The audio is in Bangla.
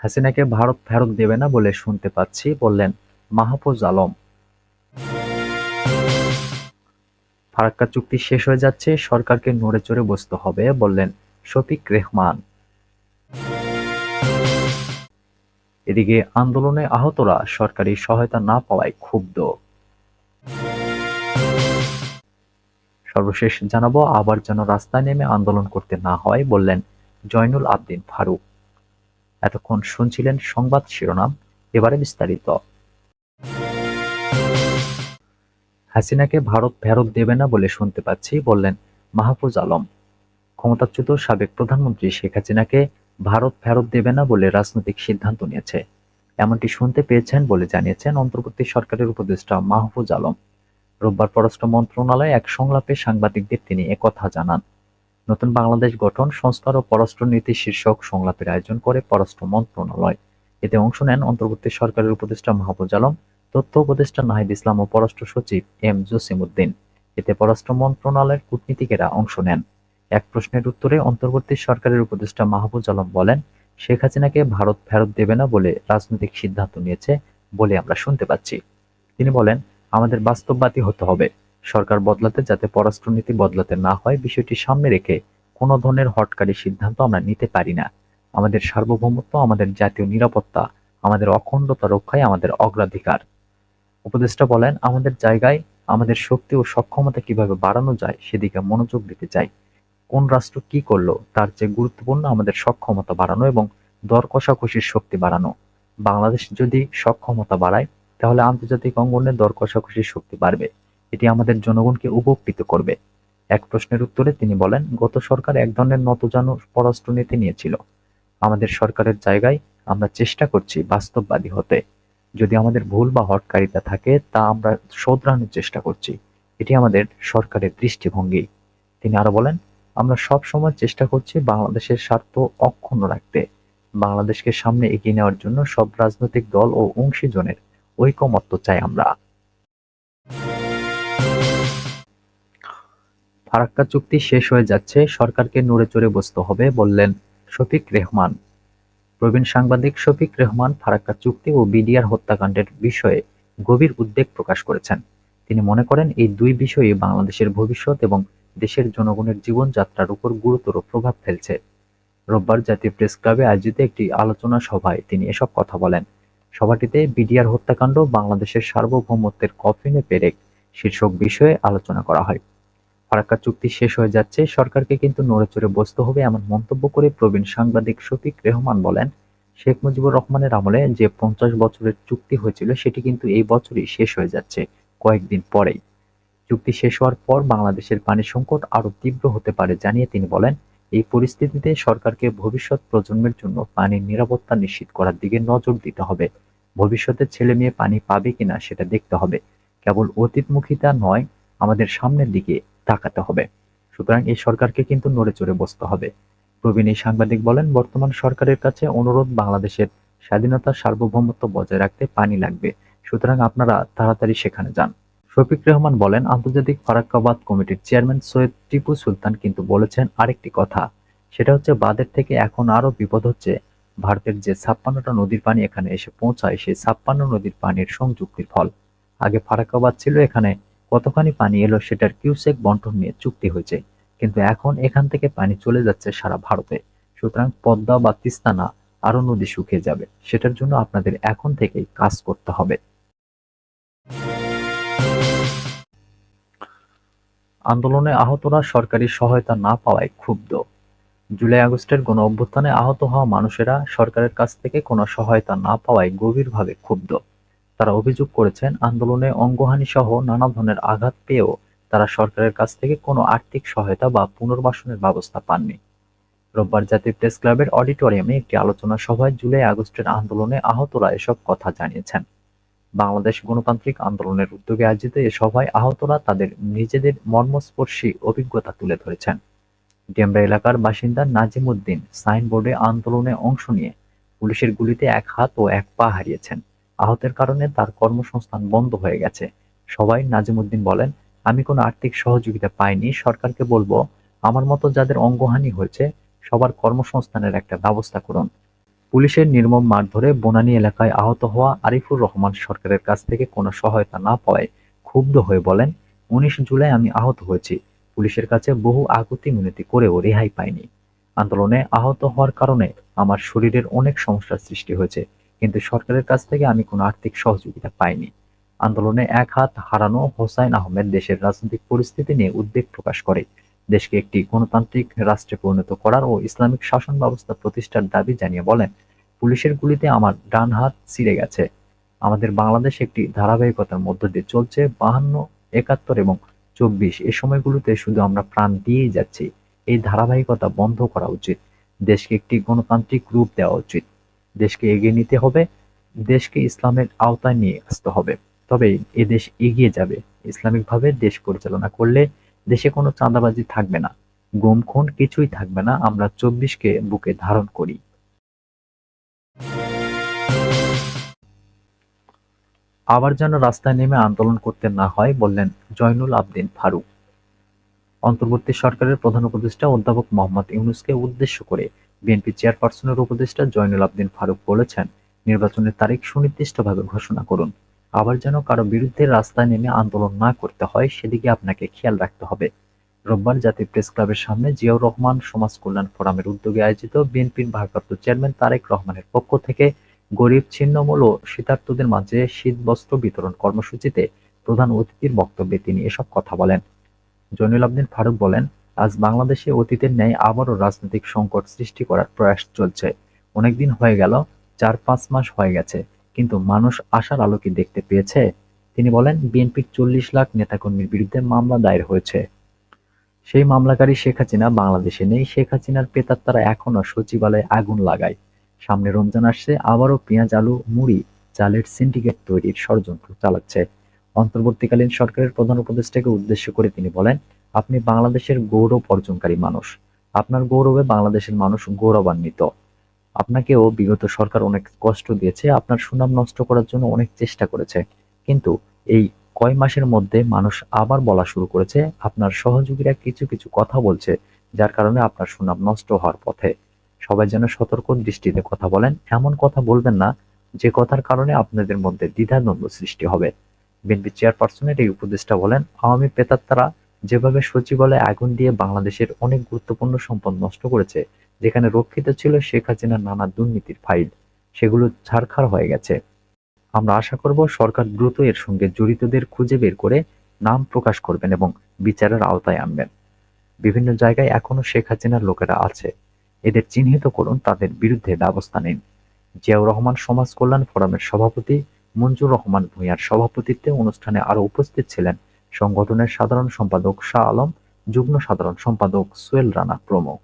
হাসিনাকে ভারত ফেরত দেবে না বলে শুনতে পাচ্ছি, বললেন মাহফুজ আলম। ফারাক্কা চুক্তি শেষ হয়ে যাচ্ছে, সরকারকে নড়েচড়ে বসতে হবে, বললেন শফিক রেহমান। এদিকে আন্দোলনে আহতরা সরকারি সহায়তা না পাওয়ায় ক্ষুব্ধ। সর্বশেষ জানাবো, আবার যেন রাস্তায় নেমে আন্দোলন করতে না হয়, বললেন জয়নুল আবদিন ফারুক। এতক্ষণ শুনছিলেন সংবাদ শিরোনাম, এবারে বিস্তারিত। হাসিনাকে ভারত ফেরত দেবে না বলে শুনতে পাচ্ছি, বললেন মাহফুজ আলম। ক্ষমতাচ্যুত সাবেক প্রধানমন্ত্রী শেখ হাসিনাকে ভারত ফেরত দেবে না বলে রাজনৈতিক সিদ্ধান্ত নিয়েছে, এমনটি শুনতে পেয়েছেন বলে জানিয়েছেন অন্তর্বর্তী সরকারের উপদেষ্টা মাহফুজ আলম। রোববার পররাষ্ট্র মন্ত্রণালয়ে এক সংলাপে সাংবাদিকদের তিনি একথা জানান। নতুন বাংলাদেশ গঠন, সংস্কার ও পররাষ্ট্রনীতি শীর্ষক সংলাপের আয়োজন করে পররাষ্ট্র মন্ত্রণালয়। এতে অংশ নেন অন্তর্বর্তী সরকারের উপদেষ্টা মাহফুজ আলম, তথ্য উপদেষ্টা নাহিদ ইসলাম ও পররাষ্ট্র সচিব এম জসিমউদ্দিন। এতে পররাষ্ট্র মন্ত্রণালয়ের কূটনীতিকেরা অংশ নেন। এক প্রশ্নের উত্তরে অন্তর্বর্তী সরকারের উপদেষ্টা মাহফুজ আলম বলেন, শেখ হাসিনাকে ভারত ফেরত দেবে না বলে রাজনৈতিক সিদ্ধান্ত নিয়েছে বলে আমরা শুনতে পাচ্ছি। তিনি বলেন, আমাদের বাস্তববাদী হতে হবে। সরকার বদলাতে যাতে পররাষ্ট্রনীতি বদলাতে না হয়, বিষয়টি সামনে রেখে কোনো ধরনের হঠকারী সিদ্ধান্ত আমরা নিতে পারি না। আমাদের সার্বভৌমত্ব, আমাদের জাতীয় নিরাপত্তা, আমাদের অখণ্ডতা রক্ষাই আমাদের অগ্রাধিকার। উপদেষ্টা বলেন, আমাদের জায়গায় আমাদের শক্তি ও সক্ষমতা কিভাবে বাড়ানো যায় সেদিকে মনোযোগ দিতে চাই। কোন রাষ্ট্র কি করলো তার চেয়ে গুরুত্বপূর্ণ আমাদের সক্ষমতা বাড়ানো এবং দর কষাকষির শক্তি বাড়ানো। বাংলাদেশ যদি সক্ষমতা বাড়ায়, তাহলে আন্তর্জাতিক অঙ্গনে দর কষাকষির শক্তি বাড়বে। এটি আমাদের জনগণকে উপকৃত করবে। এক প্রশ্নের উত্তরে তিনি বলেন, গত সরকার এক ধরনের নতজানু পররাষ্ট্রনীতি নিয়েছিল। আমাদের সরকারের জায়গায় আমরা চেষ্টা করছি বাস্তববাদী হতে। যদি আমাদের ভুল বা হঠকারিতা থাকে তা আমরা শোধরানোর চেষ্টা করছি। এটি আমাদের সরকারের দৃষ্টিভঙ্গি। তিনি আরো বলেন, আমরা সব সময় চেষ্টা করছি বাংলাদেশের স্বার্থ অক্ষুণ্ণ রাখতে। বাংলাদেশকে সামনে এগিয়ে নেওয়ার জন্য সব রাজনৈতিক দল ও অংশীজনের ঐকমত্য চাই আমরা। ফারাক্কা চুক্তি শেষ হয়ে যাচ্ছে, সরকারকে নড়েচড়ে বসতে হবে, বললেন শফিক রেহমান। প্রবীণ সাংবাদিক শফিক রেহমান ফারাক্কা চুক্তি ও বিডিআর হত্যাকাণ্ডের বিষয়ে গভীর উদ্বেগ প্রকাশ করেছেন। তিনি মনে করেন, এই দুই বিষয়ই বাংলাদেশের ভবিষ্যৎ এবং দেশের জনগণের জীবনযাত্রার উপর গুরুতর প্রভাব ফেলছে। রোববার জাতীয় প্রেসক্লাবে আয়োজিত একটি আলোচনা সভায় তিনি এসব কথা বলেন। সভাটিতে বিডিআর হত্যাকাণ্ড, বাংলাদেশের সার্বভৌমত্বের কফিনে পেরেক শীর্ষক বিষয়ে আলোচনা করা হয়। ফারাক্কা চুক্তি শেষ হয়ে যাচ্ছে, সরকারকে কিন্তু নড়েচড়ে বসতে হবে, এমন মন্তব্য করে প্রবীণ সাংবাদিক শফিক রেহমান বলেন, শেখ মুজিবুর রহমানের আমলে যে 50 বছরের চুক্তি হয়েছিল সেটি কিন্তু এই বছরই শেষ হয়ে যাচ্ছে, কয়েকদিন পরেই। চুক্তি শেষ হওয়ার পর বাংলাদেশের পানি সংকট আরো তীব্র হতে পারে জানিয়ে তিনি বলেন, এই পরিস্থিতিতে সরকারকে ভবিষ্যৎ প্রজন্মের জন্য পানির নিরাপত্তা নিশ্চিত করার দিকে নজর দিতে হবে। ভবিষ্যতে ছেলে মেয়ে পানি পাবে কিনা সেটা দেখতে হবে। কেবল অতীতমুখিতা নয়, আমাদের সামনের দিকে তাকাতে হবে। সুতরাং এই সরকারকে কিন্তু নড়েচড়ে বসতে হবে। প্রবীণ এই সাংবাদিক বলেন, বর্তমান সরকারের কাছে অনুরোধ, বাংলাদেশের স্বাধীনতা সার্বভৌমত্ব বজায় রাখতে পানি লাগবে। সুতরাং আপনারা তাড়াতাড়ি সেখানে যান। শফিক রেহমান বলেন, আন্তর্জাতিক ফারাক্কাবাদ কমিটির চেয়ারম্যান সৈয়দ টিপু সুলতান কিন্তু বলেছেন আরেকটি কথা। সেটা হচ্ছে, বাঁধের থেকে এখন আরো বিপদ হচ্ছে, ভারতের যে 56টা নদীর পানি এখানে এসে পৌঁছায়, সেই 56 নদীর পানির সংযুক্তির ফল। আগে ফারাক্কাবাদ ছিল, এখানে কতখানি পানি এলো সেটার কিউসেক বন্টন নিয়ে চুক্তি হয়েছে, কিন্তু এখন এখান থেকে পানি চলে যাচ্ছে সারা ভারতে। সুতরাং পদ্মা বা তিস্তা না, আরো নদী শুকিয়ে যাবে। সেটার জন্য আপনাদের এখন থেকেই কাজ করতে হবে। আন্দোলনে আহতরা সরকারি সহায়তা না পাওয়ায় ক্ষুব্ধ। জুলাই-আগস্টের গণ-অভ্যুত্থানে আহত হওয়া মানুষেরা সরকারের কাছ থেকে কোনো সহায়তা না পাওয়ায় গভীরভাবে ক্ষুব্ধ। তারা অভিযোগ করেছেন, আন্দোলনে অঙ্গহানিসহ নানা ধরনের আঘাত পেয়েও তারা সরকারের কাছ থেকে কোনো আর্থিক সহায়তা বা পুনর্বাসনের ব্যবস্থা পাননি। রোববার জাতীয় প্রেসক্লাবের অডিটোরিয়ামে একটি আলোচনা সভায় জুলাই-আগস্টের আন্দোলনে আহতরা এসব কথা জানিয়েছেন। বাংলাদেশ গণতান্ত্রিক আন্দোলনের উদ্যোগে আয়োজিত এ সভায় আহতরা তাদের নিজেদের মর্মস্পর্শী অভিজ্ঞতা তুলে ধরেছেন। ডেমরা এলাকার বাসিন্দা নাজিম উদ্দিন সাইনবোর্ডে আন্দোলনে অংশ নিয়ে পুলিশের গুলিতে এক হাত ও এক পা হারিয়েছেন। আহতের কারণে তার কর্মসংস্থান বন্ধ হয়ে গেছে। সবাই নাজিম উদ্দিন বলেন, আমি কোনো আর্থিক সহযোগিতা পাইনি। সরকারকে বলবো, আমার মতো যাদের অঙ্গহানি হয়েছে সবার কর্মসংস্থানের একটা ব্যবস্থা করুন। পুলিশের নির্মম মারধরে বনানী এলাকায় আহত হওয়া আরিফুর রহমান সরকারের কাছ থেকে কোনো সহায়তা না পাওয়ায় ক্ষুব্ধ হয়ে বলেন, ১৯ জুলাই আমি আহত হয়েছি। পুলিশের কাছে বহু আকুতি মিনতি করেও রেহাই পাইনি। আন্দোলনে আহত হওয়ার কারণে আমার শরীরের অনেক সমস্যার সৃষ্টি হয়েছে, কিন্তু সরকারের কাছ থেকে আমি কোনো আর্থিক সহযোগিতা পাইনি। আন্দোলনে এক হাত হারানো হোসাইন আহমেদ দেশের রাজনৈতিক পরিস্থিতি নিয়ে উদ্বেগ প্রকাশ করে দেশকে একটি গণতান্ত্রিক রাষ্ট্রে পরিণত করার ও ইসলামিক শাসন ব্যবস্থা প্রতিষ্ঠার দাবি জানিয়ে বলেন, পুলিশের গুলিতে আমার ডান হাত ছিঁড়ে গেছে। আমাদের বাংলাদেশ একটি ধারাবাহিকতার মধ্য দিয়ে চলছে। ৫২, ৭১ এবং ২৪ এ সময়গুলোতে শুধু আমরা প্রাণ দিয়েই যাচ্ছি। এই ধারাবাহিকতা বন্ধ করা উচিত। দেশকে একটি গণতান্ত্রিক রূপ দেওয়া উচিত। দেশকে এগিয়ে নিতে হবে। দেশকে ইসলামের আওতায় নিয়ে আসতে হবে। তবেই এ দেশ এগিয়ে যাবে। ইসলামিকভাবে দেশ পরিচালনা করলে দেশে কোনো চাঁদাবাজি থাকবে না, গুম খুন কিছুই থাকবে না। আমরা ২৪কে বুকে ধারণ করি। আবার যেন রাস্তায় নেমে আন্দোলন করতে না হয়, বললেন জয়নুল আবদিন ফারুক। অন্তর্বর্তী সরকারের প্রধান উপদেষ্টা অধ্যাপক মোহাম্মদ ইউনূসকে উদ্দেশ্য করে বিএনপি চেয়ারপারসনের উপদেষ্টা জয়নুল আবদিন ফারুক বলেছেন, নির্বাচনের তারিখ সুনির্দিষ্টভাবে ঘোষণা করুন। আবার যেন কারো বিরুদ্ধে রাস্তায় নেমে আন্দোলন না করতে হয়, সেদিকে আপনাকে খেয়াল রাখতে হবে। রোববার জাতীয় প্রেসক্লাবের সামনে জিয়াউর রহমান সমাজ কল্যাণ ফোরামের উদ্যোগে আয়োজিত বিএনপির ভারপ্রাপ্ত চেয়ারম্যান তারেক রহমানের পক্ষ থেকে গরিব, ছিন্নমূল ও শীতার্তদের মাঝে শীতবস্ত্র বিতরণ কর্মসূচিতে প্রধান অতিথির বক্তব্যে তিনি এসব কথা বলেন। জয়নুল আবদিন ফারুক বলেন, আজ বাংলাদেশে অতীতের ন্যায় আবারও রাজনৈতিক সংকট সৃষ্টি করার প্রয়াস চলছে। অনেকদিন হয়ে গেল, ৪-৫ মাস হয়ে গেছে, কিন্তু মানুষ আশার আলো কি দেখতে পেয়েছে? তিনি বলেন, বিএনপির ৪০ লাখ নেতাকর্মীর বিরুদ্ধে মামলা দায়ের হয়েছে। সেই মামলাকারী শেখ হাসিনা বাংলাদেশে নেই। শেখ হাসিনার প্রেতাত্মারা এখনো সচিবালয়ে আগুন লাগায়। সামনে রমজান আসছে, আবারও পেঁয়াজ, আলু, মুড়ি, চালের সিন্ডিকেট তৈরির ষড়যন্ত্র চালাচ্ছে। অন্তর্বর্তীকালীন সরকারের প্রধান উপদেষ্টাকে উদ্দেশ্য করে তিনি বলেন, আপনি বাংলাদেশের গৌরব অর্জনকারী মানুষ। আপনার গৌরবে বাংলাদেশের মানুষ গৌরবান্বিত। আপনাকেও বিগত সরকার অনেক কষ্ট দিয়েছে, আপনার সুনাম নষ্ট করার জন্য অনেক চেষ্টা করেছে। কিন্তু এই কয় মাসের মধ্যে মানুষ আবার বলা শুরু করেছে, আপনার সহযোগীরা কিছু কিছু কথা বলছে, যার কারণে আপনার সুনাম নষ্ট হওয়ার পথে। সবাই যেন সতর্ক দৃষ্টিতে কথা বলেন। এমন কথা বলবেন না যে কথার কারণে আপনাদের মধ্যে দ্বিধাদ্বন্দ্ব সৃষ্টি হবে। বিএনপি চেয়ারপারসনের এই উপদেষ্টা বলেন, আওয়ামী প্রেতাত্মারা যেভাবে সচিবালয়ে আগুন দিয়ে বাংলাদেশের অনেক গুরুত্বপূর্ণ সম্পদ নষ্ট করেছে, যেখানে রক্ষিত ছিল শেখ হাসিনার নানা দুর্নীতির ফাইল, সেগুলো ছারখার হয়ে গেছে। আমরা আশা করব সরকার দ্রুত এর সঙ্গে জড়িতদের খুঁজে বের করে নাম প্রকাশ করবেন এবং বিচারের আওতায় আনবেন। বিভিন্ন জায়গায় এখনো শেখ হাসিনার লোকেরা আছে। এদের চিহ্নিত করুন, তাদের বিরুদ্ধে ব্যবস্থা নিন। জিয়াউর রহমান সমাজ কল্যাণ ফোরামের সভাপতি মঞ্জুর রহমান ভূঁইয়ার সভাপতিত্বে অনুষ্ঠানে আরও উপস্থিত ছিলেন সংগঠনের সাধারণ সম্পাদক শাহ আলম, যুগ্ম সাধারণ সম্পাদক সোহেল রানা প্রমুখ।